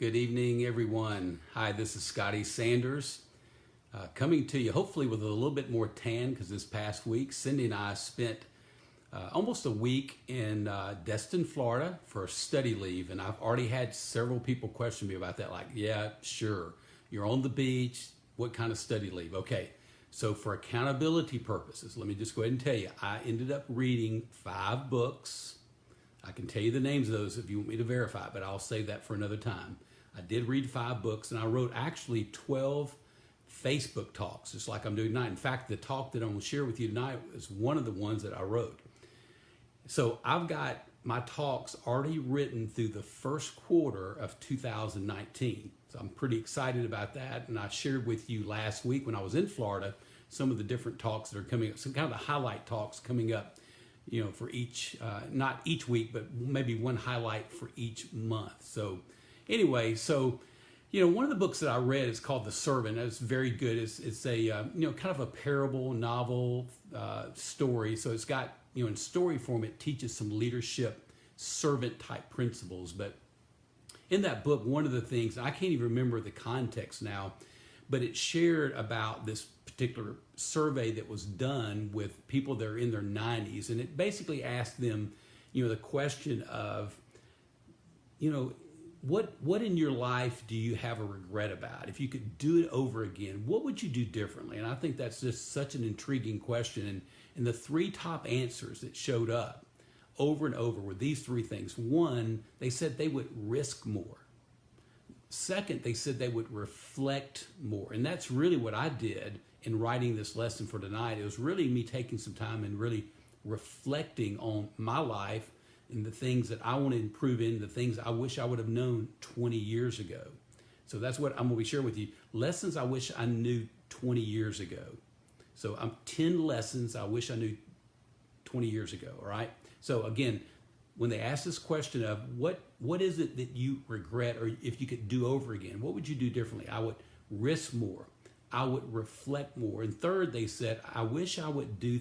Good evening, everyone. Hi, this is Scotty Sanders coming to you hopefully with a little bit more tan because this past week, Cindy and I spent almost a week in Destin, Florida for study leave. And I've already had several people question me about that. Like, yeah, sure. You're on the beach. What kind of study leave? Okay. So for accountability purposes, let me just go ahead and tell you, I ended up reading 5 books. I can tell you the names of those if you want me to verify, but I'll save that for another time. I did read 5 books, and I wrote actually 12 Facebook talks, just like I'm doing tonight. In fact, the talk that I'm going to share with you tonight is one of the ones that I wrote. So I've got my talks already written through the first quarter of 2019. So I'm pretty excited about that. And I shared with you last week when I was in Florida some of the different talks that are coming up, some kind of the highlight talks coming up, you know, for each, not each week, but maybe one highlight for each month. So anyway, so, you know, one of the books that I read is called The Servant. It's very good. It's a, you know, kind of a parable, novel story. So it's got, you know, in story form, it teaches some leadership, servant type principles. But in that book, one of the things, I can't even remember the context now, but it shared about this particular survey that was done with people that are in their 90s. And it basically asked them, you know, the question of, you know, what in your life do you have a regret about? If you could do it over again, what would you do differently? And I think that's just such an intriguing question. And the 3 top answers that showed up over and over were these 3 things. One, they said they would risk more. Second, they said they would reflect more. And that's really what I did in writing this lesson for tonight. It was really me taking some time and really reflecting on my life and the things that I want to improve in, the things I wish I would have known 20 years ago. So that's what I'm going to be sharing with you. Lessons I wish I knew 20 years ago. So 10 lessons I wish I knew 20 years ago, all right? So again, when they ask this question of what is it that you regret, or if you could do over again, what would you do differently? I would risk more. I would reflect more. And third, they said, I wish I would do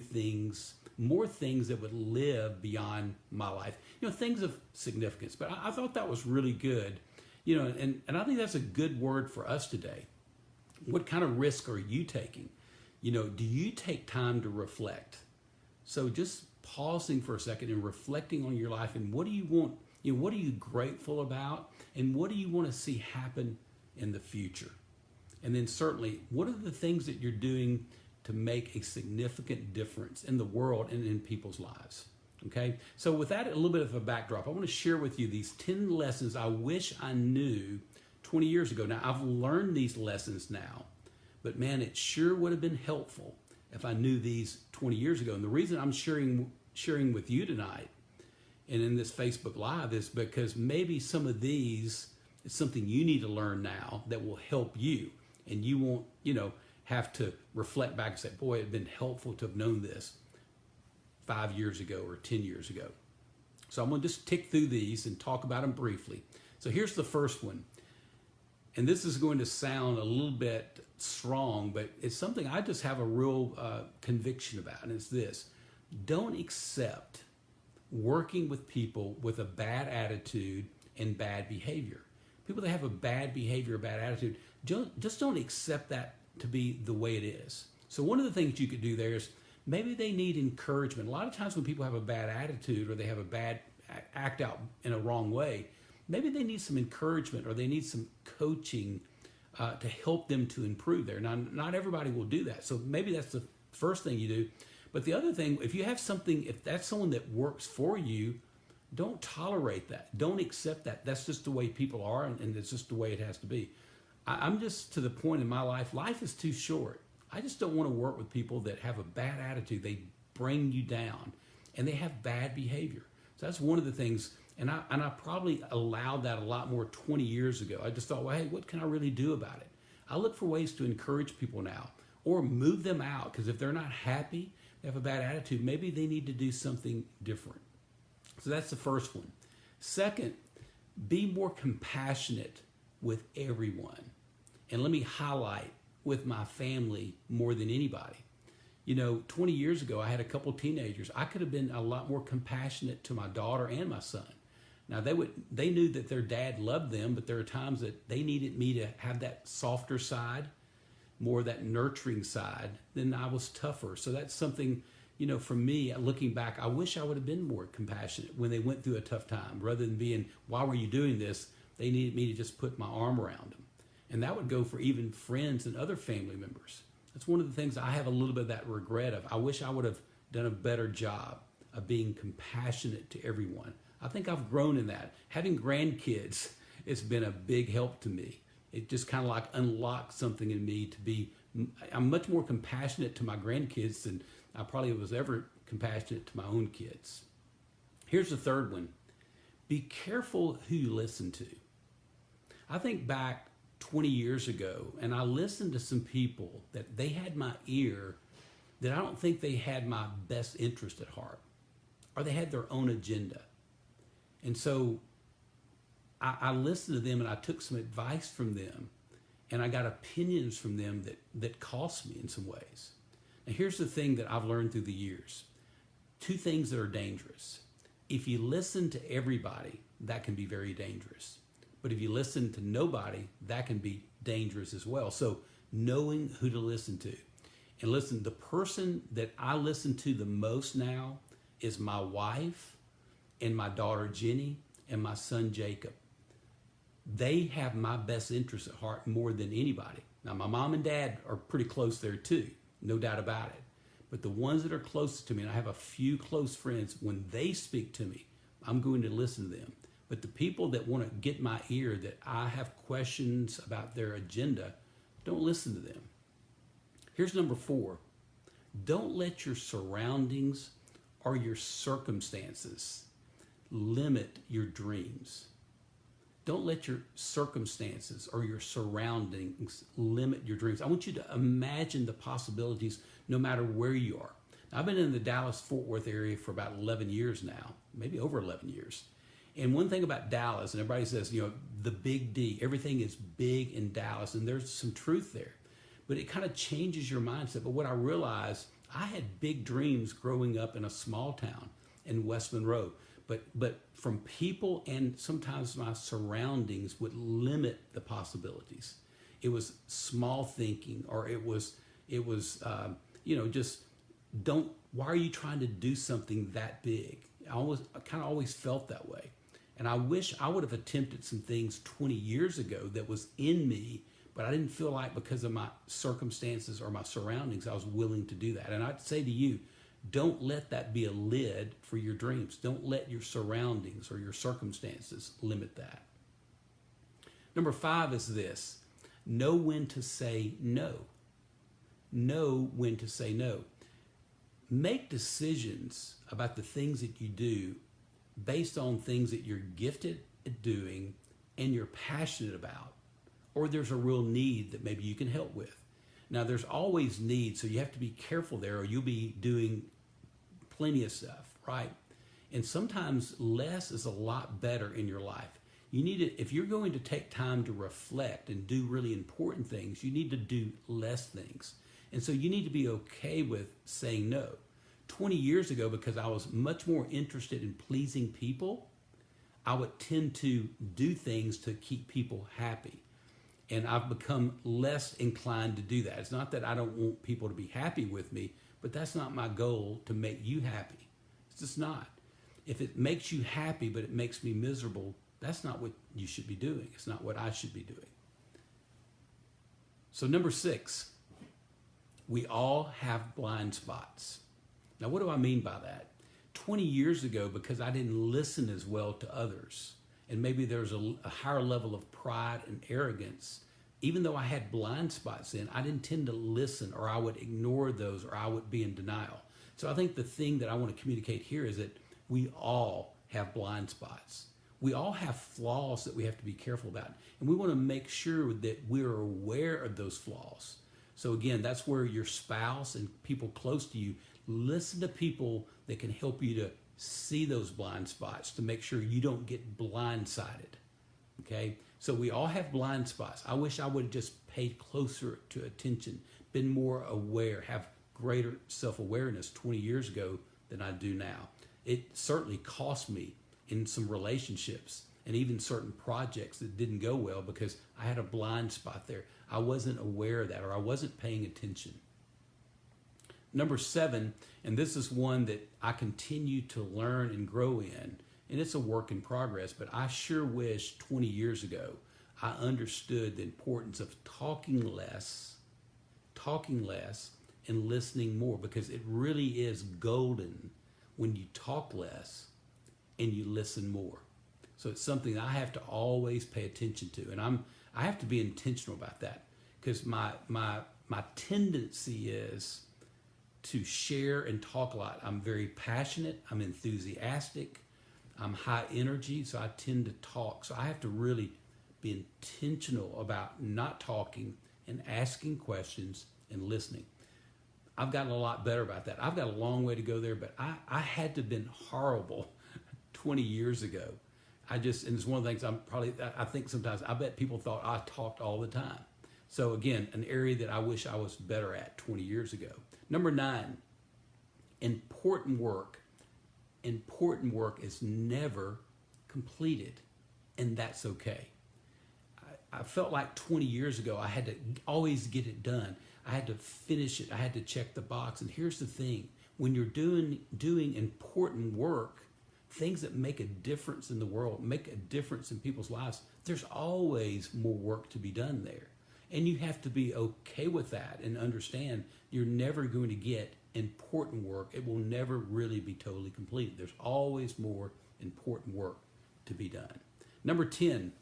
more things that would live beyond my life. You know, things of significance. But I thought that was really good. You know, and I think that's a good word for us today. What kind of risk are you taking? You know, do you take time to reflect? So just pausing for a second and reflecting on your life and what do you want, you know, what are you grateful about and what do you want to see happen in the future? And then certainly, what are the things that you're doing to make a significant difference in the world and in people's lives? Okay, so with that, a little bit of a backdrop, I want to share with you these 10 lessons I wish I knew 20 years ago. Now, I've learned these lessons now, but man, it sure would have been helpful if I knew these 20 years ago. And the reason I'm sharing with you tonight and in this Facebook Live is because maybe some of these is something you need to learn now that will help you. And you won't, you know, have to reflect back and say, boy, it'd been helpful to have known this 5 years ago or 10 years ago. So I'm going to just tick through these and talk about them briefly. So here's the first one. And this is going to sound a little bit strong, but it's something I just have a real conviction about. And it's this: don't accept working with people with a bad attitude and bad behavior. People that have a bad behavior, a bad attitude, just don't accept that to be the way it is. So one of the things you could do there is maybe they need encouragement. A lot of times when people have a bad attitude or they have a bad act out in a wrong way, maybe they need some encouragement or they need some coaching to help them to improve there. Now, not everybody will do that. So maybe that's the first thing you do. But the other thing, if you have something, if that's someone that works for you, don't tolerate that. Don't accept that. That's just the way people are, and it's just the way it has to be. I'm just to the point in my life is too short. I just don't want to work with people that have a bad attitude. They bring you down, and they have bad behavior. So that's one of the things, and I probably allowed that a lot more 20 years ago. I just thought, well, hey, what can I really do about it? I look for ways to encourage people now, or move them out, because if they're not happy, they have a bad attitude, maybe they need to do something different. So that's the first one. Second, be more compassionate with everyone. And let me highlight with my family more than anybody. You know, 20 years ago, I had a couple teenagers. I could have been a lot more compassionate to my daughter and my son. Now they knew that their dad loved them, but there are times that they needed me to have that softer side, more of that nurturing side. Then I was tougher. So that's something, for me, looking back, I wish I would have been more compassionate when they went through a tough time, rather than being, why were you doing this? They needed me to just put my arm around them. And that would go for even friends and other family members. That's one of the things I have a little bit of that regret of. I wish I would have done a better job of being compassionate to everyone. I think I've grown in that. Having grandkids, it's been a big help to me. It just kind of like unlocked something in me to be, I'm much more compassionate to my grandkids than I probably was ever compassionate to my own kids. Here's the third one. Be careful who you listen to. I think back 20 years ago, and I listened to some people that they had my ear, that I don't think they had my best interest at heart, or they had their own agenda. And so I listened to them, and I took some advice from them, and I got opinions from them that cost me in some ways. Now, here's the thing that I've learned through the years. Two things that are dangerous. If you listen to everybody, that can be very dangerous. But if you listen to nobody, that can be dangerous as well. So knowing who to listen to. And listen, the person that I listen to the most now is my wife and my daughter Jenny and my son Jacob. They have my best interest at heart more than anybody. Now, my mom and dad are pretty close there too, no doubt about it. But the ones that are closest to me, and I have a few close friends, when they speak to me, I'm going to listen to them. But the people that want to get my ear, that I have questions about their agenda, don't listen to them. Here's number 4. Don't let your surroundings or your circumstances limit your dreams. Don't let your circumstances or your surroundings limit your dreams. I want you to imagine the possibilities no matter where you are. Now, I've been in the Dallas-Fort Worth area for about 11 years now, maybe over 11 years. And one thing about Dallas, and everybody says, the big D, everything is big in Dallas, and there's some truth there. But it kind of changes your mindset. But what I realized, I had big dreams growing up in a small town in West Monroe. But from people and sometimes my surroundings would limit the possibilities. It was small thinking, or it was just why are you trying to do something that big? I kind of always felt that way. And I wish I would have attempted some things 20 years ago that was in me, but I didn't feel like because of my circumstances or my surroundings, I was willing to do that. And I'd say to you, don't let that be a lid for your dreams. Don't let your surroundings or your circumstances limit that. Number 5 is this. Know when to say no. Know when to say no. Make decisions about the things that you do based on things that you're gifted at doing and you're passionate about, or there's a real need that maybe you can help with. Now, there's always needs, so you have to be careful there, or you'll be doing plenty of stuff, right? And sometimes less is a lot better in your life. You need to, if you're going to take time to reflect and do really important things, you need to do less things. And so you need to be okay with saying no. 20 years ago, because I was much more interested in pleasing people, I would tend to do things to keep people happy. And I've become less inclined to do that. It's not that I don't want people to be happy with me, but that's not my goal, to make you happy. It's just not. If it makes you happy, but it makes me miserable, that's not what you should be doing. It's not what I should be doing. So number 6, we all have blind spots. Now, what do I mean by that? 20 years ago, because I didn't listen as well to others, and maybe there's a higher level of pride and arrogance, even though I had blind spots then, I didn't tend to listen, or I would ignore those, or I would be in denial. So I think the thing that I want to communicate here is that we all have blind spots. We all have flaws that we have to be careful about. And we want to make sure that we're aware of those flaws. So again, that's where your spouse and people close to you, listen to people that can help you to see those blind spots, to make sure you don't get blindsided. Okay? So we all have blind spots. I wish I would have just paid closer to attention, been more aware, have greater self-awareness 20 years ago than I do now. It certainly cost me in some relationships and even certain projects that didn't go well because I had a blind spot there. I wasn't aware of that, or I wasn't paying attention. Number 7, and this is one that I continue to learn and grow in, and it's a work in progress, but I sure wish 20 years ago I understood the importance of talking less, and listening more, because it really is golden when you talk less and you listen more. So it's something I have to always pay attention to, and I have to be intentional about that, because my tendency is to share and talk a lot. I'm very passionate, I'm enthusiastic, I'm high energy, so I tend to talk. So I have to really be intentional about not talking and asking questions and listening. I've gotten a lot better about that. I've got a long way to go there, but I had to have been horrible 20 years ago. And it's one of the things I think sometimes, I bet people thought I talked all the time. So again, an area that I wish I was better at 20 years ago. Number 9, important work. Important work is never completed, and that's okay. I felt like 20 years ago I had to always get it done. I had to finish it. I had to check the box. And here's the thing. When you're doing important work, things that make a difference in the world, make a difference in people's lives, there's always more work to be done there. And you have to be okay with that and understand you're never going to get important work. It will never really be totally completed. There's always more important work to be done. Number 10,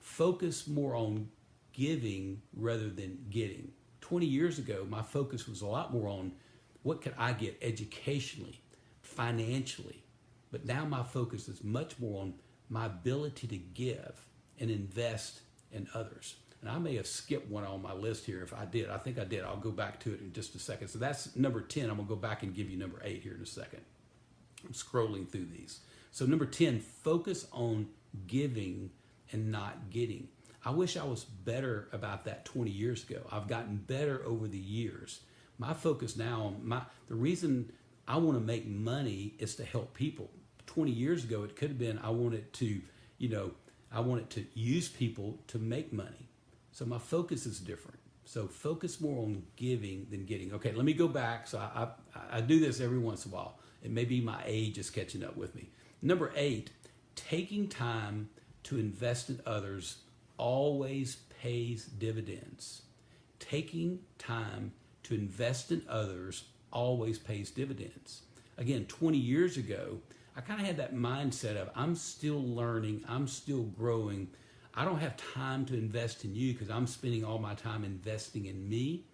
focus more on giving rather than getting. 20 years ago, my focus was a lot more on what could I get educationally, financially. But now my focus is much more on my ability to give and invest in others. And I may have skipped one on my list here. If I did, I think I did. I'll go back to it in just a second. So that's number 10. I'm going to go back and give you number 8 here in a second. I'm scrolling through these. So number 10, focus on giving and not getting. I wish I was better about that 20 years ago. I've gotten better over the years. My focus now, the reason I want to make money is to help people. 20 years ago, it could have been I wanted to use people to make money. So my focus is different. So focus more on giving than getting. Okay, let me go back. So I do this every once in a while. It may be my age is catching up with me. Number 8, taking time to invest in others always pays dividends. Taking time to invest in others always pays dividends. Again, 20 years ago, I kind of had that mindset of I'm still learning, I'm still growing. I don't have time to invest in you because I'm spending all my time investing in me.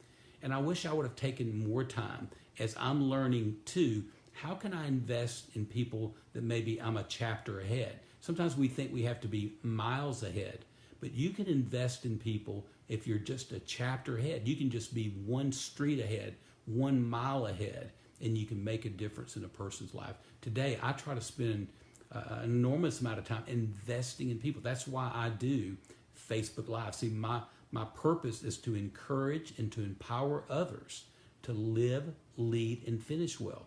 And I wish I would have taken more time as I'm learning too. How can I invest in people that maybe I'm a chapter ahead? Sometimes we think we have to be miles ahead, but you can invest in people if you're just a chapter ahead. You can just be one street ahead, 1 mile ahead, and you can make a difference in a person's life. Today, I try to spend an enormous amount of time investing in people. That's why I do Facebook Live. See, my purpose is to encourage and to empower others to live, lead, and finish well.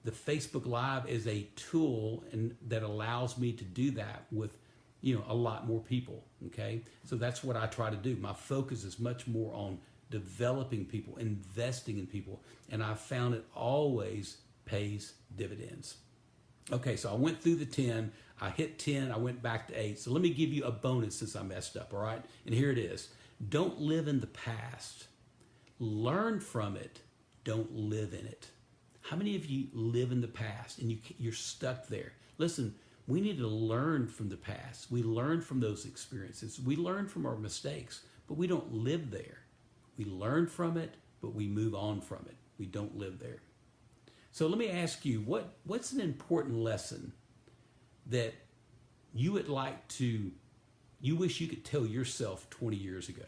The Facebook Live is a tool that allows me to do that with a lot more people. Okay, so that's what I try to do. My focus is much more on developing people, investing in people, and I've found it always pays dividends. Okay, so I went through the 10. I hit 10. I went back to 8. So let me give you a bonus since I messed up, all right? And here it is. Don't live in the past. Learn from it. Don't live in it. How many of you live in the past and you're stuck there? Listen, we need to learn from the past. We learn from those experiences. We learn from our mistakes, but we don't live there. We learn from it, but we move on from it. We don't live there. So let me ask you, what's an important lesson that you would you wish you could tell yourself 20 years ago,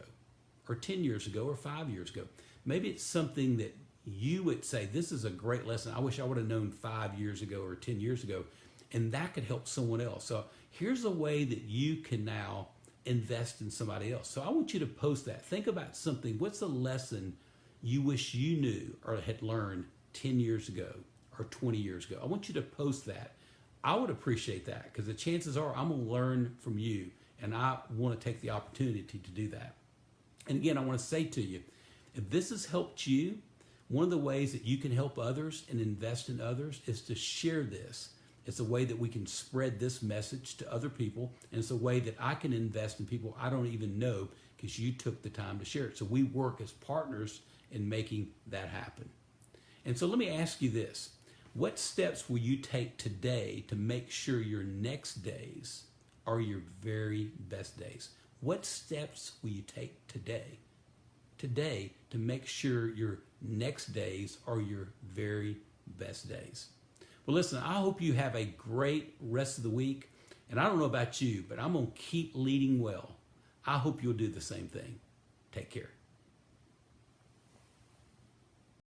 or 10 years ago, or 5 years ago? Maybe it's something that you would say, this is a great lesson. I wish I would have known 5 years ago or 10 years ago, and that could help someone else. So here's a way that you can now invest in somebody else. So I want you to post that. Think about something. What's a lesson you wish you knew or had learned 10 years ago or 20 years ago? I want you to post that I would appreciate that because the chances are I'm going to learn from you, and I want to take the opportunity to do that. And again, I want to say to you, if this has helped you, one of the ways that you can help others and invest in others is to share this. It's a way that we can spread this message to other people, and it's a way that I can invest in people I don't even know because you took the time to share it. So we work as partners in making that happen. And so let me ask you this. What steps will you take today to make sure your next days are your very best days? What steps will you take today to make sure your next days are your very best days? Well, listen, I hope you have a great rest of the week. And I don't know about you, but I'm going to keep leading well. I hope you'll do the same thing. Take care.